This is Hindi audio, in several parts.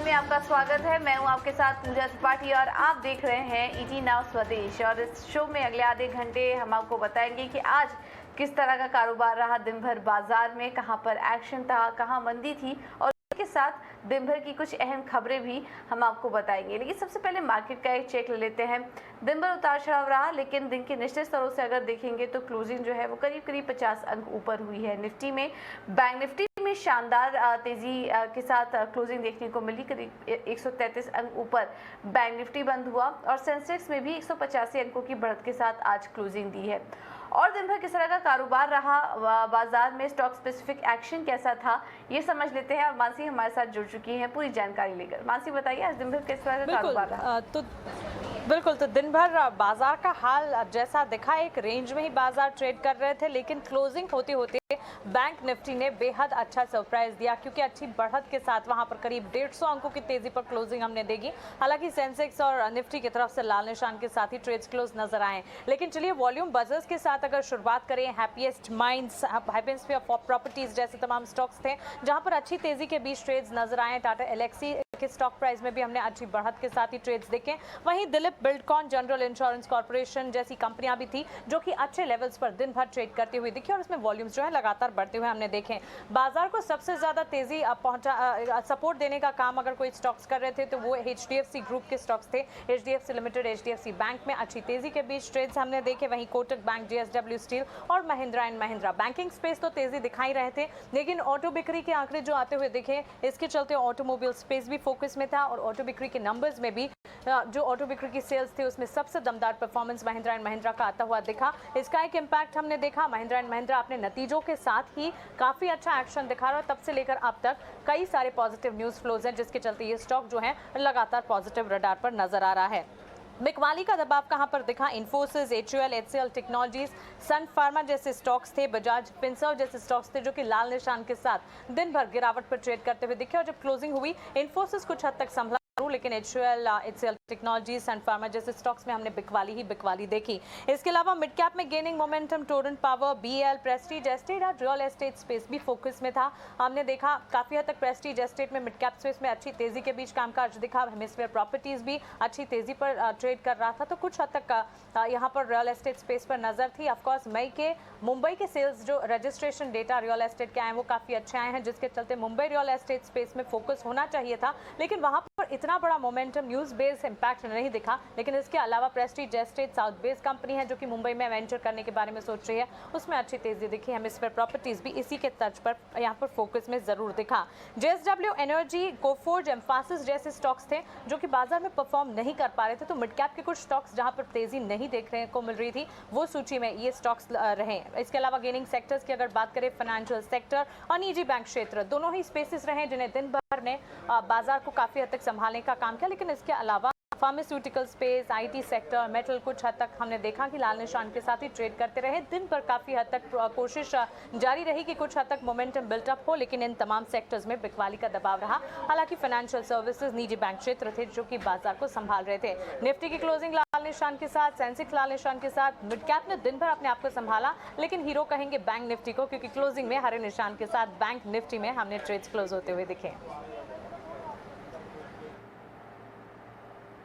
बाजार में आपका स्वागत है। मैं हूं आपके साथ पूजा त्रिपाठी और आप देख रहे हैं ईटी नाउ स्वदेश। और इस शो में अगले आधे घंटे हम आपको बताएंगे कि आज किस तरह का कारोबार रहा दिन भर बाजार में, कहां पर एक्शन था, कहां मंदी थी, और के साथ दिन भर की कुछ अहम खबरें भी हम आपको बताएंगे। लेकिन सबसे पहले मार्केट का एक चेक ले लेते हैं। दिन भर उतार चढ़ाव रहा, लेकिन दिन के निश्चित स्तरों से अगर देखेंगे तो क्लोजिंग जो है वो करीब करीब 50 अंक ऊपर हुई है। निफ्टी में, बैंक निफ्टी में शानदार तेजी के साथ क्लोजिंग देखने को मिली। करीब 133 अंक ऊपर बैंक निफ्टी बंद हुआ और सेंसेक्स में भी 185 अंकों की बढ़त के साथ आज क्लोजिंग दी है। और दिन भर किस तरह का कारोबार रहा बाजार में, स्टॉक स्पेसिफिक एक्शन कैसा था, ये समझ लेते हैं। और मानसी हमारे साथ जुड़ चुकी हैं पूरी जानकारी लेकर। मानसी बताइए आज दिन भर किस तरह का कारोबार रहा। बिल्कुल, तो दिन भर बाजार का हाल जैसा दिखा, एक रेंज में ही बाजार ट्रेड कर रहे थे, लेकिन क्लोजिंग होते होते बैंक निफ्टी ने बेहद अच्छा सरप्राइज दिया, क्योंकि अच्छी बढ़त के साथ वहां पर करीब 150 अंकों की तेजी पर क्लोजिंग हमने देखी। हालांकि सेंसेक्स और निफ्टी की तरफ से लाल निशान के साथ ही ट्रेड्स क्लोज नजर आए। लेकिन चलिए वॉल्यूम बजर्स के साथ अगर शुरुआत करें, हैप्पीएस्ट माइंड्स, हाइपेंस्फीयर प्रॉपर्टीज जैसे तमाम स्टॉक्स थे जहां पर अच्छी तेजी के बीच ट्रेड्स नजर आए। टाटा एलेक्सी के स्टॉक प्राइस में भी हमने अच्छी बढ़त के साथ ही ट्रेड्स देखे। वहीं Dilip Buildcon, general insurance corporation जैसी कंपनियां भी थी जो कि अच्छे लेवल्स पर दिन भर ट्रेड करते हुए दिखी और इसमें वॉल्यूम्स जो है लगातार बढ़ते हुए हमने देखे। बाजार को सबसे ज्यादा तेजी सपोर्ट देने का काम अगर कोई स्टॉक्स कर रहे थे तो वो एचडीएफसी ग्रुप के स्टॉक्स थे। एचडीएफसी लिमिटेड, एचडीएफसी बैंक में अच्छी तेजी के बीच ट्रेड्स हमने देखे। वहीं कोटक बैंक, जेएसडब्ल्यू स्टील और Mahindra and Mahindra banking space तो तेजी दिखाई रहे थे, लेकिन ऑटो बिक्री के आंकड़े जो आते हुए दिखे, इसके चलते ऑटोमोबाइल स्पेस भी फोकस में था। और ऑटो बिक्री के नंबर्स में भी जो ऑटो बिक्री की सेल्स थे उसमें सबसे दमदार परफॉर्मेंस महिंद्रा एंड महिंद्रा का आता हुआ दिखा। इसका एक इम्पैक्ट हमने देखा। महिंद्रा एंड महिंद्रा अपने नतीजों के साथ ही काफी अच्छा एक्शन दिखा रहा है। तब से लेकर अब तक कई सारे पॉजिटिव न्यूज फ्लोज हैं, जिसके चलते ये स्टॉक जो है लगातार पॉजिटिव रडार पर नजर आ रहा है। बिकवाली का दबाव कहां पर दिखा? Infosys, HUL, HCL Technologies, Sun Pharma जैसे स्टॉक्स थे, बजाज फिनसर्व जैसे स्टॉक्स थे जो कि लाल निशान के साथ दिन भर गिरावट पर ट्रेड करते हुए दिखे। और जब क्लोजिंग हुई, इन्फोसिस कुछ हद तक संभला, लेकिन HUL, HCL Technologies, Sun Pharma जैसे स्टॉक्स में हमने बिकवाली देखी। इसके अलावा मिड कैप में gaining momentum Torrent Power, BL, Prestige Estate और रियल एस्टेट स्पेस भी फोकस में था। हमने देखा काफी हद तक प्रेस्टीज एस्टेट में, मिड कैप स्पेस में अच्छी तेजी के बीच कामकाज दिखा। हेमिस्फीयर प्रॉपर्टीज भी अच्छी तेजी पर ट्रेड कर रहा था। तो कुछ हद तक यहाँ पर रियल एस्टेट स्पेस पर नजर थी। ऑफकोर्स मई के मुंबई के सेल्स जो रजिस्ट्रेशन डेटा रियल एस्टेट के आए वो काफी अच्छे आए हैं, जिसके चलते मुंबई रियल एस्टेट स्पेस में फोकस होना चाहिए था, लेकिन वहां पर इतना बड़ा मोमेंटम, न्यूज बेस्ड इंपैक्ट नहीं दिखा। लेकिन इसके अलावा Prestige estate south based company है जो कि मुंबई में वेंचर करने के बारे में सोच रही है, उसमें अच्छी तेजी दिखी। हेमिस्फीयर प्रॉपर्टीज भी इसी के तर्ज पर यहाँ पर फोकस में जरूर दिखा। जेएसडब्ल्यू एनर्जी, कोफोर्ज, एम्फासिस जैसे स्टॉक्स थे जो कि बाजार में परफॉर्म नहीं कर पा रहे थे। तो मिड कैप के कुछ स्टॉक्स जहां पर तेजी नहीं देखने को मिल रही थी, वो सूची में ये स्टॉक्स रहे। इसके अलावा गेनिंग सेक्टर्स की अगर बात करें, फाइनेंशियल सेक्टर और निजी बैंक क्षेत्र दोनों ही स्पेसेस रहे जिन्हें दिन भर ने बाजार को काफी हद तक संभालने का काम किया। लेकिन इसके अलावा pharmaceutical space, IT sector, metal कुछ हद तक हमने देखा कि लाल निशान के साथ ही ट्रेड करते रहे। दिन पर काफी हद तक कोशिश जारी रही कि कुछ हद तक मोमेंटम बिल्टअप हो, लेकिन इन तमाम सेक्टर्स में बिकवाली का दबाव रहा। हालांकि फाइनेंशियल सर्विसेज, निजी बैंक क्षेत्र थे जो कि बाजार को संभाल रहे थे। निफ्टी की क्लोजिंग लाल निशान के साथ, सेंसेक्स लाल निशान के साथ। मिड कैप ने दिन भर अपने आप को संभाला, लेकिन हीरो कहेंगे बैंक निफ्टी को, क्योंकि क्लोजिंग में हरे निशान के साथ बैंक निफ्टी में हमने ट्रेड्स क्लोज होते हुए दिखे।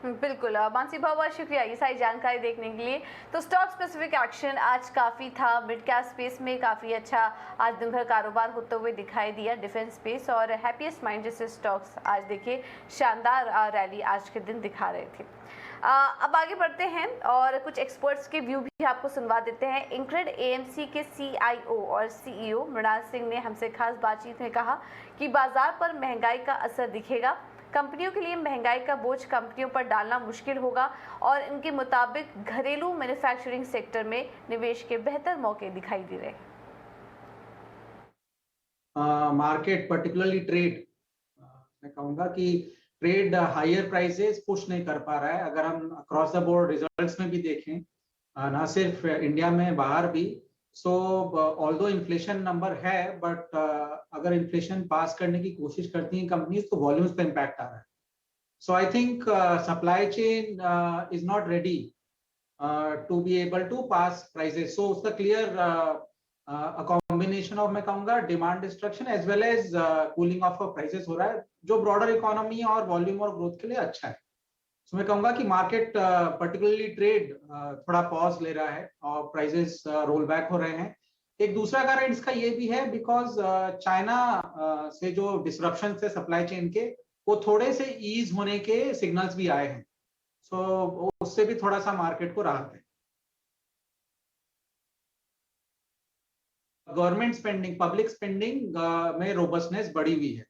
बिल्कुल मानसी, बहुत बहुत शुक्रिया ये सारी जानकारी देखने के लिए। तो स्टॉक स्पेसिफिक एक्शन आज काफ़ी था। मिड कैप स्पेस में काफ़ी अच्छा आज दिन भर कारोबार होते हुए दिखाई दिया। डिफेंस स्पेस और हैप्पीएस्ट माइंड जैसे स्टॉक्स आज देखिए शानदार रैली आज के दिन दिखा रहे थे। अब आगे बढ़ते हैं और कुछ एक्सपर्ट्स के व्यू भी आपको सुनवा देते हैं। इंक्रेड एएमसी के सीआईओ और सीईओ मृणाल सिंह ने हमसे खास बातचीत में कहा कि बाजार पर महंगाई का असर दिखेगा। कंपनियों के लिए महंगाई का बोझ कंपनियों पर डालना मुश्किल होगा और इनके मुताबिक घरेलू मैन्युफैक्चरिंग सेक्टर में निवेश के बेहतर मौके दिखाई दे रहे हैं। मार्केट पर्टिकुलरली ट्रेड, मैं कहूँगा कि ट्रेड हायर प्राइसेस पुश नहीं कर पा रहा है। अगर हम अक्रॉस द बोर्ड रिजल्ट्स में भी देखें, ना सिर्फ इंडिया में, बाहर भी, सो ऑल्दो इन्फ्लेशन नंबर है, बट अगर इन्फ्लेशन पास करने की कोशिश करती हैं कंपनीज तो वॉल्यूम्स पे इम्पैक्ट आ रहा है। So I think supply chain is not ready to be able to pass prices. So उसका क्लियर अ कॉम्बिनेशन ऑफ, मैं कहूंगा, demand destruction as well as cooling off prices हो रहा है, जो ब्रॉडर इकोनॉमी और वॉल्यूम और ग्रोथ के लिए अच्छा है। तो मैं कहूंगा कि मार्केट पर्टिकुलरली ट्रेड थोड़ा पॉज ले रहा है और प्राइसेस रोल बैक हो रहे हैं। एक दूसरा कारण इसका ये भी है बिकॉज चाइना से जो डिसरप्शन थे सप्लाई चेन के, वो थोड़े से ईज होने के सिग्नल्स भी आए हैं। सो उससे भी थोड़ा सा मार्केट को राहत है। गवर्नमेंट स्पेंडिंग, पब्लिक स्पेंडिंग में रोबस्टनेस बढ़ी हुई है।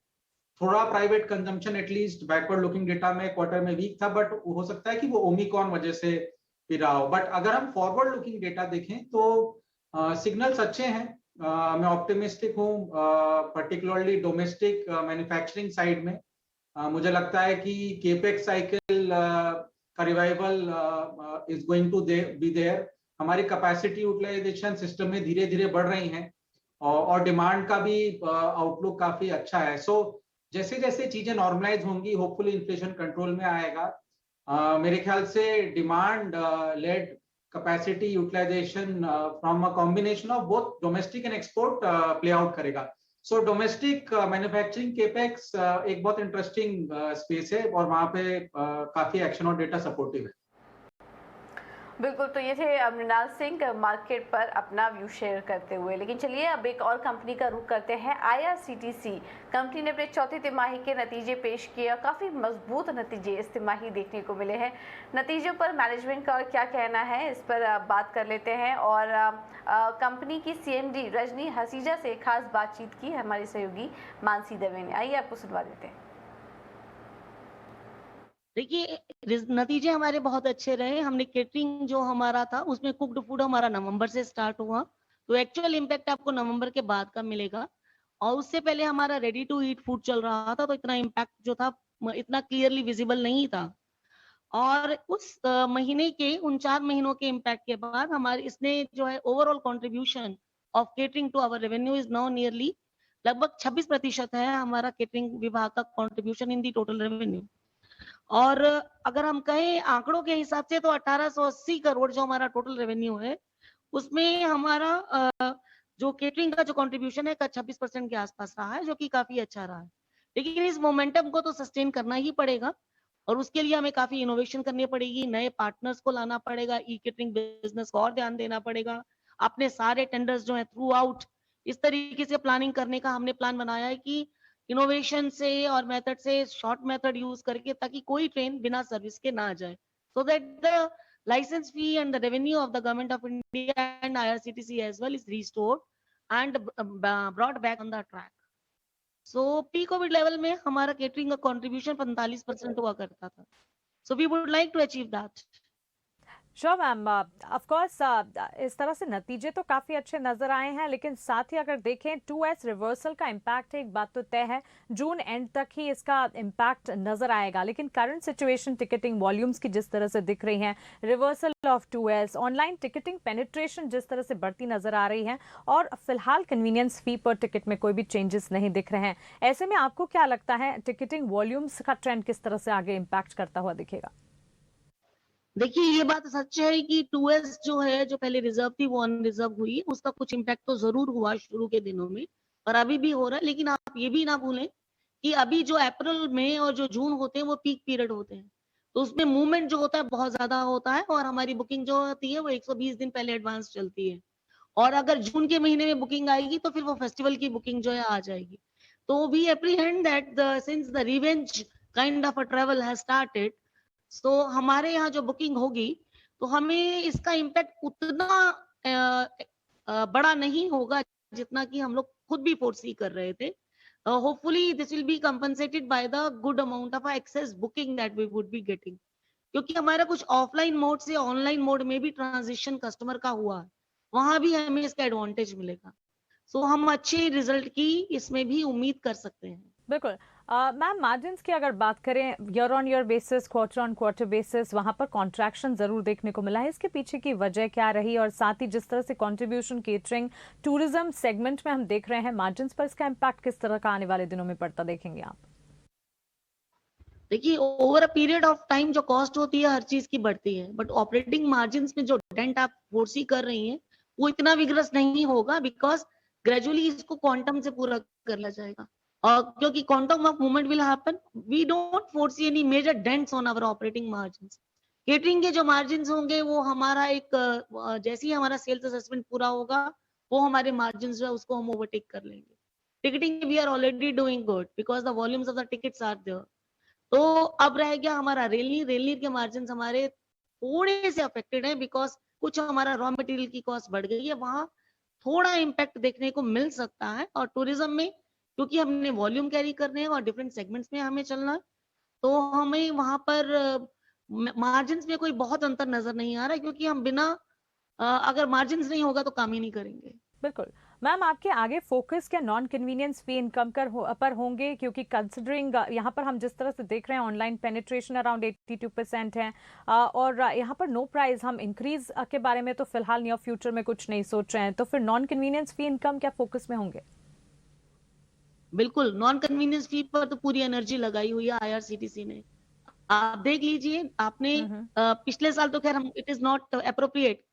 थोड़ा private consumption at least backward looking data में क्वार्टर में वीक था, बट हो सकता है कि वो ओमिक्रॉन वजह से भी रहा हो। बट अगर हम फॉरवर्ड लुकिंग डेटा देखें तो सिग्नल्स अच्छे हैं। मैं ऑप्टिमिस्टिक हूँ, पर्टिकुलरली डोमेस्टिक मैन्युफैक्चरिंग साइड में। मुझे लगता है कि केपेक्स साइकिल का revival is going to be there. हमारी कैपेसिटी यूटिलाइजेशन सिस्टम में धीरे धीरे बढ़ रही हैं और डिमांड का भी आउटलुक काफी अच्छा है। सो जैसे जैसे चीजें नॉर्मलाइज होंगी, होपफुली इन्फ्लेशन कंट्रोल में आएगा। मेरे ख्याल से demand led capacity utilisation from a combination of both domestic and export play out करेगा। सो डोमेस्टिक मैन्युफैक्चरिंग केपेक्स एक बहुत इंटरेस्टिंग स्पेस है और वहां पे काफी एक्शन और डेटा सपोर्टिव है। बिल्कुल, तो ये थे मृणाल सिंह मार्केट पर अपना व्यू शेयर करते हुए। लेकिन चलिए अब एक और कंपनी का रुख करते हैं, IRCTC। कंपनी ने अपने चौथी तिमाही के नतीजे पेश किए और काफ़ी मजबूत नतीजे इस तिमाही देखने को मिले हैं। नतीजों पर मैनेजमेंट का क्या कहना है, इस पर बात कर लेते हैं। और कंपनी की CMD रजनी हसीजा से खास बातचीत की हमारी सहयोगी मानसी दवे ने। आइए आपको सुनवा देते हैं। देखिए, नतीजे हमारे बहुत अच्छे रहे। हमने केटरिंग जो हमारा था उसमें कुक्ड फूड हमारा नवंबर से स्टार्ट हुआ, तो एक्चुअल इम्पैक्ट आपको नवंबर के बाद का मिलेगा। और उससे पहले हमारा रेडी टू ईट फूड चल रहा था, तो इतना इम्पैक्ट जो था इतना क्लियरली विजिबल नहीं था। और उस महीने के उन 4 महीनों के इम्पैक्ट के बाद हमारे इसने जो है overall contribution of catering to our revenue is now nearly लगभग 26% है हमारा केटरिंग विभाग का contribution in the total revenue. और अगर हम कहें आंकड़ों के हिसाब से तो 1880 करोड़ जो हमारा टोटल रेवेन्यू है, उसमें हमारा जो केटरिंग का जो कंट्रीब्यूशन है 26% के आसपास रहा है, जो कि काफी अच्छा रहा है। लेकिन इस मोमेंटम को तो सस्टेन करना ही पड़ेगा और उसके लिए हमें काफी इनोवेशन करनी पड़ेगी, नए पार्टनर्स को लाना पड़ेगा, ई केटरिंग बिजनेस को और ध्यान देना पड़ेगा। अपने सारे टेंडर्स जो है थ्रू आउट इस तरीके से प्लानिंग करने का हमने प्लान बनाया है कि इनोवेशन से और मेथड से शॉर्ट मेथड यूज करके, ताकि कोई ट्रेन बिना सर्विस के ना जाए, so that the license fee and the revenue of the government of India and IRCTC as well is restored and brought back on the track. So pre-COVID level में हमारा केटरिंग का contribution 45% हुआ करता था. So we would like to achieve that. Sure ma'am, of course इस तरह से नतीजे तो काफ़ी अच्छे नज़र आए हैं, लेकिन साथ ही अगर देखें 2S रिवर्सल का इम्पैक्ट है, एक बात तो तय है जून एंड तक ही इसका इम्पैक्ट नज़र आएगा। लेकिन करंट सिचुएशन टिकटिंग वॉल्यूम्स की जिस तरह से दिख रही हैं, reversal of 2S, online ticketing penetration जिस तरह से बढ़ती नज़र आ रही है, और फिलहाल कन्वीनियंस फी पर टिकट में कोई भी चेंजेस नहीं दिख रहे हैं, ऐसे में आपको क्या लगता है टिकटिंग वॉल्यूम्स का ट्रेंड किस तरह से आगे इम्पैक्ट करता हुआ दिखेगा? देखिए, ये बात सच है कि 2S जो है, जो पहले रिजर्व थी वो अनरिजर्व हुई, उसका कुछ इम्पैक्ट तो जरूर हुआ शुरू के दिनों में और अभी भी हो रहा है। लेकिन आप ये भी ना भूलें कि अभी जो अप्रैल मई और जो जून होते हैं वो पीक पीरियड होते हैं, तो उसमें मूवमेंट जो होता है बहुत ज्यादा होता है और हमारी बुकिंग जो होती है वो 120 दिन पहले एडवांस चलती है। और अगर जून के महीने में बुकिंग आएगी तो फिर वो फेस्टिवल की बुकिंग जो है आ जाएगी। तो we apprehend that since the revenge kind of a travel has started, तो हमारे यहाँ जो बुकिंग होगी तो हमें इसका इम्पैक्ट उतना बड़ा नहीं होगा जितना कि हम लोग खुद भी फोर्सी कर रहे थे। Hopefully this will be compensated by the good amount of excess booking that we would be getting, क्योंकि हमारा कुछ ऑफलाइन मोड से ऑनलाइन मोड में भी ट्रांजिशन कस्टमर का हुआ है, वहां भी हमें इसका एडवांटेज मिलेगा। सो हम अच्छे रिजल्ट की इसमें भी उम्मीद कर सकते हैं। बिल्कुल मैम, मार्जिन्स की अगर बात करें year on year basis, quarter on quarter basis, वहां पर कॉन्ट्रैक्शन जरूर देखने को मिला है, इसके पीछे की वजह क्या रही? और साथ ही जिस तरह से कंट्रीब्यूशन केटरिंग टूरिज्म सेगमेंट में हम देख रहे हैं, मार्जिन्स पर इसका इम्पैक्ट किस तरह का आने वाले दिनों में पड़ता देखेंगे आप? देखिए, over a period of time जो कॉस्ट होती है हर चीज की बढ़ती है, बट ऑपरेटिंग मार्जिन्स में जो डेंट आप फोर्सी कर रही हैं वो इतना विग्रस नहीं होगा, बिकॉज ग्रेजुअली इसको क्वांटम से पूरा करना जाएगा। और क्योंकि quantum of movement will happen, we don't foresee any major dents on our operating margins. Catering के जो मार्जिन्स होंगे वो हमारा जैसे ही हमारा सेल्स असेसमेंट पूरा होगा, वो हमारे मार्जिन्स जो है उसको हम ओवरटेक कर लेंगे। Ticketing we are already doing good because the volumes of the tickets are there. तो अब रह गया हमारा रेलनीर के मार्जिन्स हमारे थोड़े से अफेक्टेड है, बिकॉज कुछ हमारा रॉ मटेरियल की कॉस्ट बढ़ गई है, वहां थोड़ा इम्पैक्ट देखने को मिल सकता है। और टूरिज्म में क्योंकि हमने वॉल्यूम कैरी करने हैं और डिफरेंट सेगमेंट्स में हमें चलना है, तो हमें वहां पर मार्जिन्स में कोई बहुत अंतर नजर नहीं आ रहा है, क्योंकि हम बिना अगर मार्जिन्स नहीं होगा तो काम ही नहीं करेंगे। बिल्कुल मैम, आपके आगे फोकस क्या नॉन कन्वीनियंस फी इनकम पर होंगे, क्योंकि कंसिडरिंग यहाँ पर हम जिस तरह से देख रहे हैं ऑनलाइन पेनिट्रेशन अराउंड 82% है, और यहाँ पर नो प्राइस हम इंक्रीज के बारे में तो फिलहाल नियर फ्यूचर में कुछ नहीं सोच रहे हैं, तो फिर नॉन कन्वीनियंस फी इनकम क्या फोकस में होंगे? बिल्कुल, नॉन कन्वीनियंस फी पर तो पूरी एनर्जी लगाई हुई है IRCTC ने। आप देख लीजिए, आपने पिछले साल तो खैर हम इट इज नॉट अप्रोप्रिएट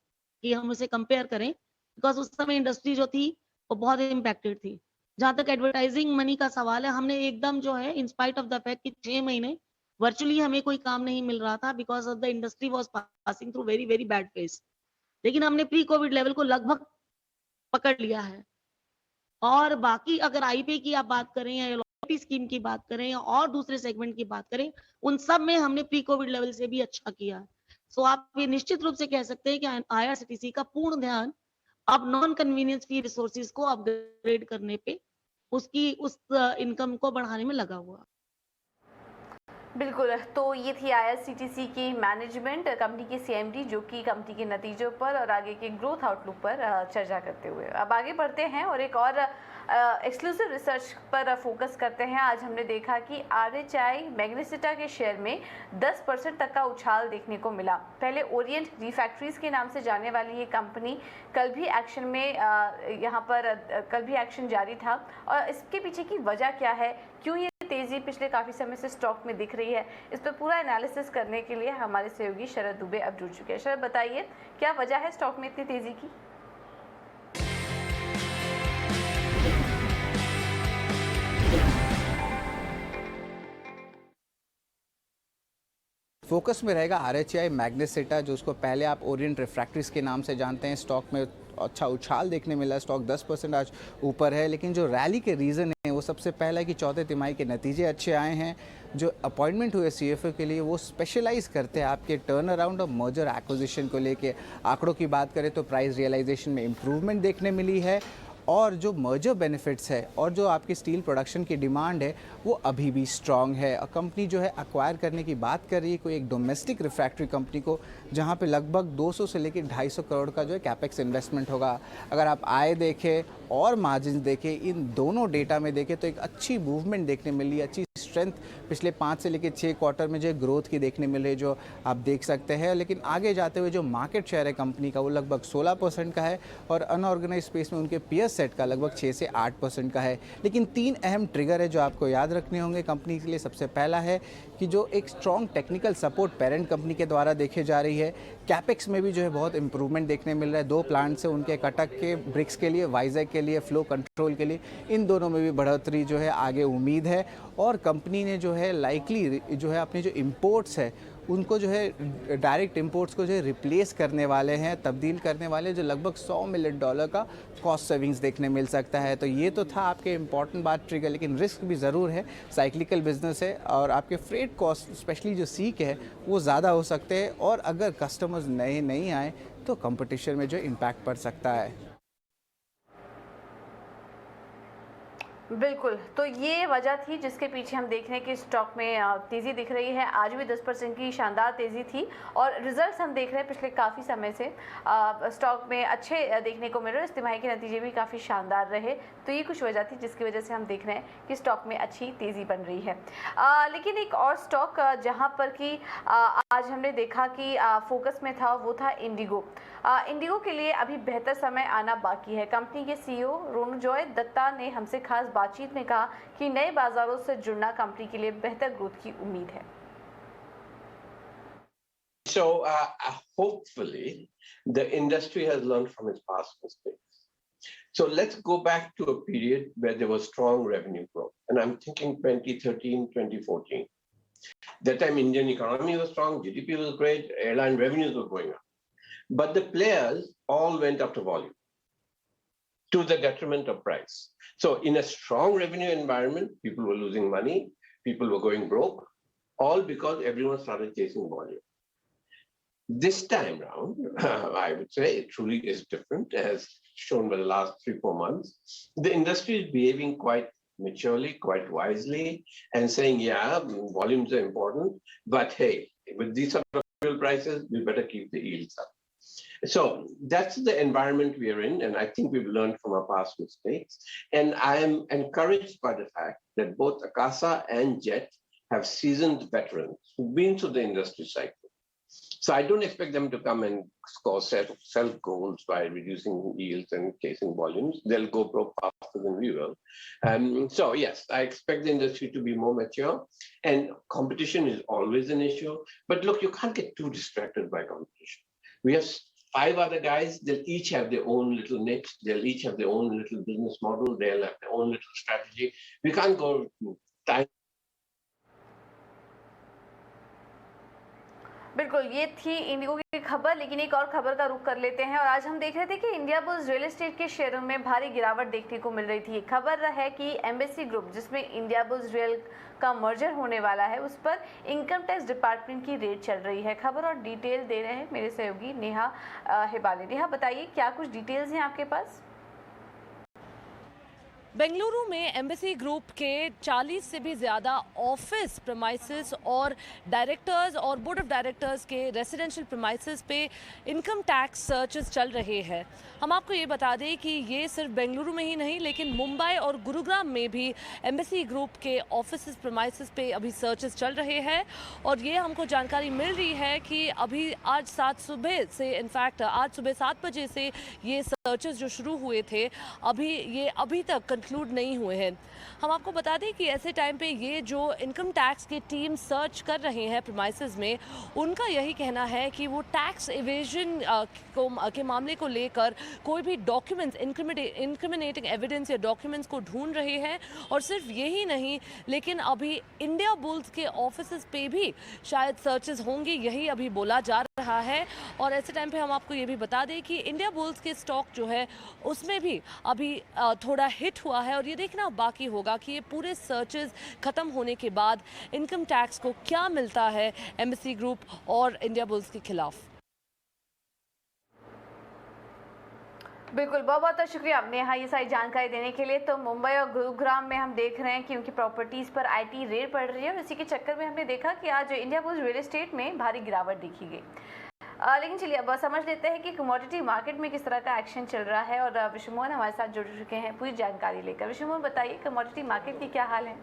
कि हम उसे कंपेयर करें, बिकॉज उस समय इंडस्ट्री जो थी वो बहुत इम्पैक्टेड थी। जहां तक एडवर्टाइजिंग मनी का सवाल है, हमने एकदम जो है in spite of the fact कि 6 महीने वर्चुअली हमें कोई काम नहीं मिल रहा था, because of the industry was passing through very very bad phase, लेकिन हमने प्री कोविड लेवल को लगभग पकड़ लिया है। और बाकी अगर आईपी की आप बात करें या लॉयल्टी स्कीम की बात करें या और दूसरे सेगमेंट की बात करें, उन सब में हमने प्री कोविड लेवल से भी अच्छा किया है। सो आप ये निश्चित रूप से कह सकते हैं कि IRCTC का पूर्ण ध्यान अब नॉन कन्वीनियंस फी रिसोर्सेज को अपग्रेड करने पे, उस इनकम को बढ़ाने में लगा हुआ। बिल्कुल, तो ये थी IRCTC की मैनेजमेंट, कंपनी की CMD, जो कि कंपनी के नतीजों पर और आगे के ग्रोथ आउटलुक पर चर्चा करते हुए। अब आगे बढ़ते हैं और एक और एक्सक्लूसिव रिसर्च पर फोकस करते हैं। आज हमने देखा कि RHI मैग्नेसिटा के शेयर में 10% तक का उछाल देखने को मिला। पहले ओरिएंट रिफैक्ट्रीज के नाम से जाने वाली ये कंपनी कल भी एक्शन में कल भी एक्शन जारी था, और इसके पीछे की वजह क्या है, क्यों ये तेजी पिछले काफी समय से स्टॉक में दिख रही है, इस पर पूरा एनालिसिस करने के लिए हमारे सहयोगी शरद दुबे अब जुड़ चुके हैं। शरद, बताइए क्या वजह है स्टॉक में इतनी तेजी की? फोकस में रहेगा RHI मैग्नेसिटा, जो उसको पहले आप ओरिएंट रिफ्रैक्टरीज के नाम से जानते हैं। स्टॉक में अच्छा उछाल देखने मिला, स्टॉक 10% आज ऊपर है। लेकिन जो रैली के रीज़न है वो सबसे पहला है कि चौथे तिमाही के नतीजे अच्छे आए हैं। जो अपॉइंटमेंट हुए CFO के लिए वो स्पेशलाइज करते हैं आपके टर्न अराउंड और मर्जर एक्विजिशन को लेके। आंकड़ों की बात करें तो प्राइस रियलाइजेशन में इम्प्रूवमेंट देखने मिली है, और जो मर्जर बेनिफिट्स है और जो आपकी स्टील प्रोडक्शन की डिमांड है वो अभी भी स्ट्रांग है। और कंपनी जो है अक्वायर करने की बात कर रही है कोई एक डोमेस्टिक रिफ्रैक्टरी कंपनी को, जहां पे लगभग 200 से लेकर 250 करोड़ का जो है कैपेक्स इन्वेस्टमेंट होगा। अगर आप आय देखें और मार्जिन देखें, इन दोनों डेटा में देखें तो एक अच्छी मूवमेंट देखने मिली, अच्छी स्ट्रेंथ पिछले 5 से लेकर 6 क्वार्टर में जो ग्रोथ की देखने मिल रही है, जो आप देख सकते हैं। लेकिन आगे जाते हुए जो मार्केट शेयर है कंपनी का वो लगभग 16% का है, और अनऑर्गेनाइज स्पेस में उनके पीयर सेट का लगभग 6 से 8% का है। लेकिन 3 अहम ट्रिगर है जो आपको याद रखने होंगे कंपनी के लिए। सबसे पहला है कि जो एक strong technical support parent company के द्वारा देखे जा रही है। कैपेक्स में भी जो है बहुत इंप्रूवमेंट देखने मिल रहा है। 2 प्लांट से उनके कटक के ब्रिक्स के लिए, वाइजैक के लिए, फ्लो कंट्रोल के लिए, इन दोनों में भी बढ़ोतरी जो है आगे उम्मीद है। और कंपनी ने जो है लाइकली जो है अपने जो इम्पोर्ट्स है उनको जो है डायरेक्ट इंपोर्ट्स को जो है रिप्लेस करने वाले हैं, तब्दील करने वाले, जो लगभग $100 मिलियन का कॉस्ट सेविंग्स देखने मिल सकता है। तो ये तो था आपके इम्पॉर्टेंट बात ट्रिगर, लेकिन रिस्क भी ज़रूर है। साइक्लिकल बिजनेस है और आपके फ्रेट कॉस्ट स्पेशली जो सी के है वो ज़्यादा हो सकते हैं, और अगर कस्टमर्स नए नहीं आए तो कंपटीशन में जो इम्पैक्ट पड़ सकता है। बिल्कुल, तो ये वजह थी जिसके पीछे हम देख रहे हैं कि स्टॉक में तेज़ी दिख रही है। आज भी 10% की शानदार तेज़ी थी, और रिजल्ट्स हम देख रहे हैं पिछले काफ़ी समय से स्टॉक में अच्छे देखने को मिल रहे हैं। इस तिमाही के नतीजे भी काफ़ी शानदार रहे, तो ये कुछ वजह थी जिसकी वजह से हम देख रहे हैं कि स्टॉक में अच्छी तेज़ी बन रही है। लेकिन एक और स्टॉक जहाँ पर कि आज हमने देखा कि फोकस में था, वो था इंडिगो। इंडिगो के लिए अभी बेहतर समय आना बाकी है। कंपनी के CEO रोनजॉय दत्ता ने हमसे खास बातचीत में कहा कि नए बाजारों से जुड़ना कंपनी के लिए बेहतर ग्रोथ की उम्मीद है। So hopefully the industry has learned from its past mistakes. So let's go back to a period where there was strong revenue growth. And I'm thinking 2013, 2014. That time Indian economy was strong, GDP was great, airline revenues were going up. But the players all went after volume to the detriment of price. So in a strong revenue environment, people were losing money, people were going broke, all because everyone started chasing volume. This time round, I would say it truly is different, as shown by the last 3-4 months. The industry is behaving quite maturely, quite wisely, and saying, yeah, volumes are important, but hey, with these sort of fuel prices, we better keep the yields up. So that's the environment we are in, and I think we've learned from our past mistakes. And I am encouraged by the fact that both Akasa and Jet have seasoned veterans who've been through the industry cycle. So I don't expect them to come and score self goals by reducing yields and chasing volumes. They'll go broke faster than we will. So yes, I expect the industry to be more mature, and competition is always an issue. But look, you can't get too distracted by competition. We have 5 other guys, they'll each have their own little niche, they'll each have their own little business model, they'll have their own little strategy. We can't go time. बिल्कुल, ये थी इंडिगो की खबर। लेकिन एक और खबर का रुख कर लेते हैं, और आज हम देख रहे थे कि इंडिया बुल्स रियल एस्टेट के शेयरों में भारी गिरावट देखने को मिल रही थी। खबर है कि एम्बेसी ग्रुप, जिसमें इंडिया बुल्स रियल का मर्जर होने वाला है, उस पर इनकम टैक्स डिपार्टमेंट की रेड चल रही है। खबर और डिटेल दे रहे हैं मेरे सहयोगी नेहा हिबाली। नेहा, बताइए क्या कुछ डिटेल्स हैं आपके पास? बेंगलुरु में एम्बेसी ग्रुप के 40 से भी ज़्यादा ऑफिस प्रमाइसेस और डायरेक्टर्स और बोर्ड ऑफ डायरेक्टर्स के रेसिडेंशियल प्रमाइसेस पे इनकम टैक्स सर्चेस चल रहे हैं। हम आपको ये बता दें कि ये सिर्फ बेंगलुरु में ही नहीं, लेकिन मुंबई और गुरुग्राम में भी एम्बेसी ग्रुप के ऑफिस प्रमाइसेस पे अभी सर्चेस चल रहे हैं। और ये हमको जानकारी मिल रही है कि अभी आज 7 सुबह से, इनफैक्ट आज सुबह 7 बजे से ये सर्चेस जो शुरू हुए थे, अभी तक कंक्लूड नहीं हुए हैं। हम आपको बता दें कि ऐसे टाइम पे ये जो इनकम टैक्स की टीम सर्च कर रहे हैं प्रीमाइसेस में, उनका यही कहना है कि वो टैक्स इवेजन के मामले को लेकर कोई भी डॉक्यूमेंट्स, इंक्रिमिनेटिंग एविडेंस या डॉक्यूमेंट्स को ढूंढ रहे हैं। और सिर्फ यही नहीं, लेकिन अभी इंडिया बुल्स के ऑफिसेस पे भी शायद सर्चेस होंगे, यही अभी बोला जा रहा है। और ऐसे टाइम पे हम आपको ये भी बता दें कि इंडिया बुल्स के स्टॉक जो है उसमें भी अभी थोड़ा हिट हुआ है, और ये देखना बाकी होगा कि ये पूरे सर्चेस खत्म होने के बाद इनकम टैक्स को क्या मिलता है एम्बेसी ग्रुप और इंडिया बुल्स के खिलाफ। बिल्कुल, बहुत बहुत शुक्रिया आपने यहाँ ये सारी जानकारी देने के लिए। तो मुंबई और गुरुग्राम में हम देख रहे हैं कि उनकी प्रॉपर्टीज़ पर आईटी रेड पड़ रही है, और इसी के चक्कर में हमने देखा कि आज इंडिया बुल्स रियल एस्टेट में भारी गिरावट देखी गई। लेकिन चलिए अब समझ लेते हैं कि कमोडिटी मार्केट में किस तरह का एक्शन चल रहा है, और विश्वमोहन हमारे साथ जुड़ चुके हैं पूरी जानकारी लेकर। विश्वमोहन, बताइए कमोडिटी मार्केट की क्या हाल है?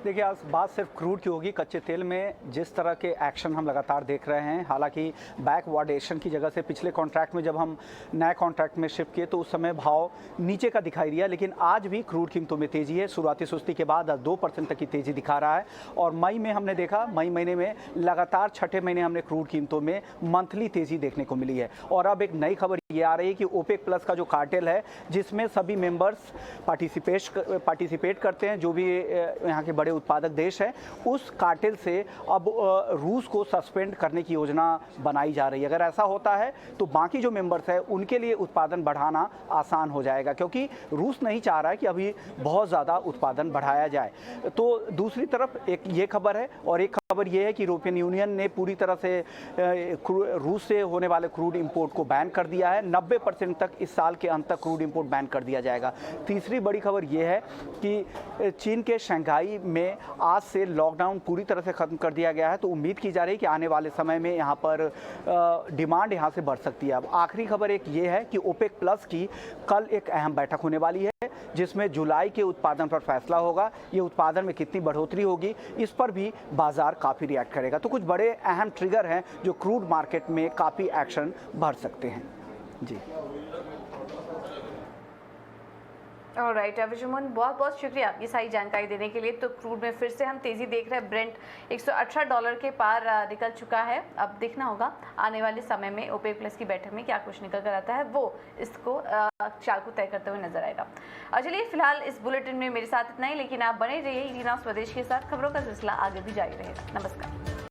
देखिए, आज बात सिर्फ क्रूड की होगी। कच्चे तेल में जिस तरह के एक्शन हम लगातार देख रहे हैं, हालांकि बैकवार्डेशन की जगह से पिछले कॉन्ट्रैक्ट में जब हम नए कॉन्ट्रैक्ट में शिफ्ट किए तो उस समय भाव नीचे का दिखाई दिया, लेकिन आज भी क्रूड कीमतों में तेज़ी है। शुरुआती सुस्ती के बाद 2% तक की तेज़ी दिखा रहा है। और मई में हमने देखा, मई महीने में लगातार 6ठे महीने हमने क्रूड कीमतों में मंथली तेज़ी देखने को मिली है। और अब एक नई खबर ये आ रही है कि ओपेक प्लस का जो कार्टेल है, जिसमें सभी मेंबर्स पार्टिसिपेट करते हैं, जो भी यहाँ के बड़े उत्पादक देश है, उस कार्टेल से अब रूस को सस्पेंड करने की योजना बनाई जा रही है। अगर ऐसा होता है तो बाकी जो मेंबर्स है उनके लिए उत्पादन बढ़ाना आसान हो जाएगा, क्योंकि रूस नहीं चाह रहा है कि अभी बहुत ज़्यादा उत्पादन बढ़ाया जाए। तो दूसरी तरफ एक ये खबर है, और एक खबर ये है कि यूरोपियन यूनियन ने पूरी तरह से रूस से होने वाले क्रूड इंपोर्ट को बैन कर दिया है। 90% तक इस साल के अंत तक क्रूड इंपोर्ट बैन कर दिया जाएगा। तीसरी बड़ी खबर ये है कि चीन के शंघाई में आज से लॉकडाउन पूरी तरह से ख़त्म कर दिया गया है, तो उम्मीद की जा रही है कि आने वाले समय में यहाँ पर डिमांड यहाँ से बढ़ सकती है। अब आखिरी खबर एक ये है कि ओपेक प्लस की कल एक अहम बैठक होने वाली है, जिसमें जुलाई के उत्पादन पर फैसला होगा। ये उत्पादन में कितनी बढ़ोतरी होगी, इस पर भी बाजार काफ़ी रिएक्ट करेगा। तो कुछ बड़े अहम ट्रिगर हैं जो क्रूड मार्केट में काफ़ी एक्शन भर सकते हैं। जी ऑलराइट विजयमोहन, बहुत बहुत शुक्रिया आपकी सारी जानकारी देने के लिए। तो क्रूड में फिर से हम तेजी देख रहे हैं, ब्रेंट $118 के पार निकल चुका है। अब देखना होगा आने वाले समय में ओपेक प्लस की बैठक में क्या कुछ निकल कर आता है, वो इसको चाल को तय करते हुए नजर आएगा। चलिए फिलहाल इस बुलेटिन में मेरे साथ इतना ही, लेकिन आप बने रहिए ईटी नाउ स्वदेश के साथ। खबरों का सिलसिला आगे भी जारी रहेगा। नमस्कार।